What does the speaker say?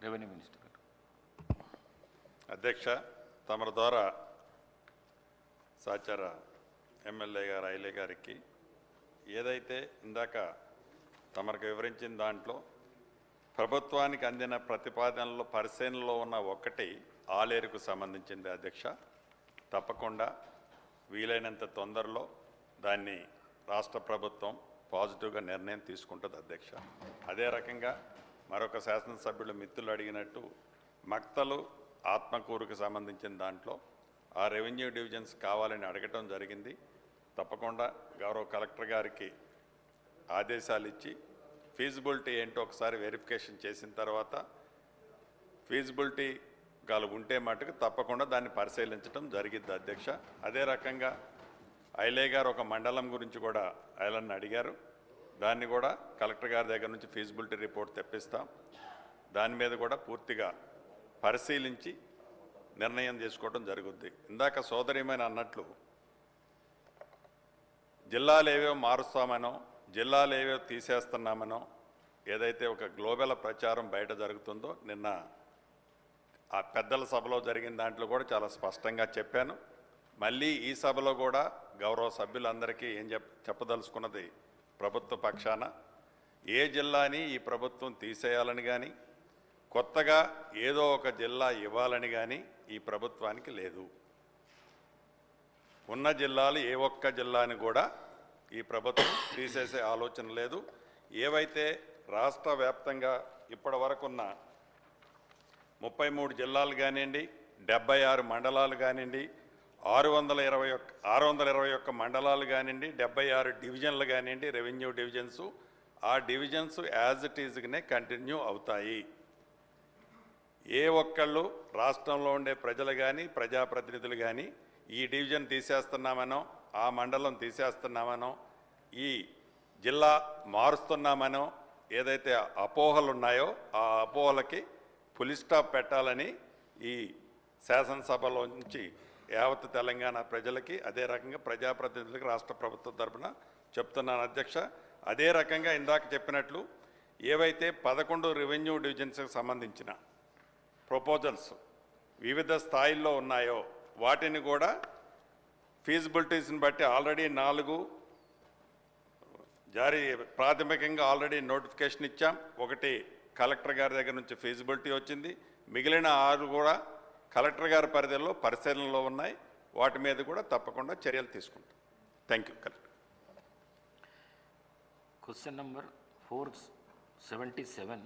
Revenue minister గారు. అధ్యక్ష, తమరి ద్వారా సాచార ఎమ్మెల్యే గారు ఐలే గారికి ఏదైతే ఇందాక తమరికి వివరించిన దాంట్లో ప్రభుత్వానికి అందిన ప్రతిపాదనలో పరిశీలనలో ఉన్న ఒకటి ఆలేరుకు సంబంధించింది అధ్యక్ష. తప్పకుండా వీలైనంత తొందరలో దాన్ని రాష్ట్ర ప్రభుత్వం పాజిటివ్గా నిర్ణయం తీసుకుంటుంది అధ్యక్ష. అదే రకంగా మరొక శాసనసభ్యులు మిత్రులు అడిగినట్టు మక్తలు ఆత్మకూరుకు సంబంధించిన దాంట్లో ఆ రెవెన్యూ డివిజన్స్ కావాలని అడగటం జరిగింది. తప్పకుండా గౌరవ కలెక్టర్ గారికి ఆదేశాలు ఇచ్చి ఫీజిబిలిటీ ఏంటో ఒకసారి వెరిఫికేషన్ చేసిన తర్వాత ఫీజిబిలిటీ గాలు ఉంటే మటుకు తప్పకుండా దాన్ని పరిశీలించడం జరిగింది అధ్యక్ష. అదే రకంగా ఐలే గారు ఒక మండలం గురించి కూడా ఐలన్ని అడిగారు. దాన్ని కూడా కలెక్టర్ గారి దగ్గర నుంచి ఫీజిబిలిటీ రిపోర్ట్ తెప్పిస్తాం. దాని మీద కూడా పూర్తిగా పరిశీలించి నిర్ణయం తీసుకోవడం జరుగుద్ది. ఇందాక సోదరిమైన అన్నట్లు జిల్లాలు ఏవేవో మారుస్తామనో జిల్లాలు ఏవేవో తీసేస్తున్నామనో ఏదైతే ఒక గ్లోబల్ ప్రచారం బయట జరుగుతుందో నిన్న ఆ పెద్దల సభలో జరిగిన దాంట్లో కూడా చాలా స్పష్టంగా చెప్పాను. మళ్ళీ ఈ సభలో కూడా గౌరవ సభ్యులందరికీ ఏం చెప్పదలుచుకున్నది, ప్రభుత్వ పక్షాన ఏ జిల్లాని ఈ ప్రభుత్వం తీసేయాలని కానీ కొత్తగా ఏదో ఒక జిల్లా ఇవ్వాలని కానీ ఈ ప్రభుత్వానికి లేదు. ఉన్న జిల్లాలు ఏ ఒక్క జిల్లాని కూడా ఈ ప్రభుత్వం తీసేసే ఆలోచన లేదు. ఏవైతే రాష్ట్ర వ్యాప్తంగా ఇప్పటి వరకున్న 33 జిల్లాలు కానివ్వండి, 76 మండలాలు కానివ్వండి, 621 మండలాలు కానివ్వండి, 76 డివిజన్లు కానివ్వండి, రెవెన్యూ డివిజన్స్, ఆ డివిజన్స్ యాజ్ ఇట్ ఈజ్గానే కంటిన్యూ అవుతాయి. ఏ ఒక్కళ్ళు రాష్ట్రంలో ఉండే ప్రజలు కానీ ప్రజాప్రతినిధులు కానీ ఈ డివిజన్ తీసేస్తున్నామనో ఆ మండలం తీసేస్తున్నామనో ఈ జిల్లా మారుస్తున్నామనో ఏదైతే అపోహలు ఉన్నాయో ఆ అపోహలకి ఫుల్ స్టాప్ పెట్టాలని ఈ శాసనసభలో నుంచి యావత్ తెలంగాణ ప్రజలకి అదే రకంగా ప్రజాప్రతినిధులకి రాష్ట్ర ప్రభుత్వం తరఫున చెప్తున్నాను అధ్యక్ష. అదే రకంగా ఇందాక చెప్పినట్లు ఏవైతే 11 రెవెన్యూ డివిజన్స్కి సంబంధించిన ప్రపోజల్స్ వివిధ స్థాయిల్లో ఉన్నాయో వాటిని కూడా ఫీజిబిలిటీస్ని బట్టి ఆల్రెడీ 4 జారీ ప్రాథమికంగా ఆల్రెడీ నోటిఫికేషన్ ఇచ్చాం. ఒకటి కలెక్టర్ గారి దగ్గర నుంచి ఫీజిబిలిటీ వచ్చింది. మిగిలిన 6 కూడా కలెక్టర్ గారి పరిధిలో పరిశీలనలో ఉన్నాయి. వాటి మీద కూడా తప్పకుండా చర్యలు తీసుకుంటాం. Thank you. Collector. Question number 477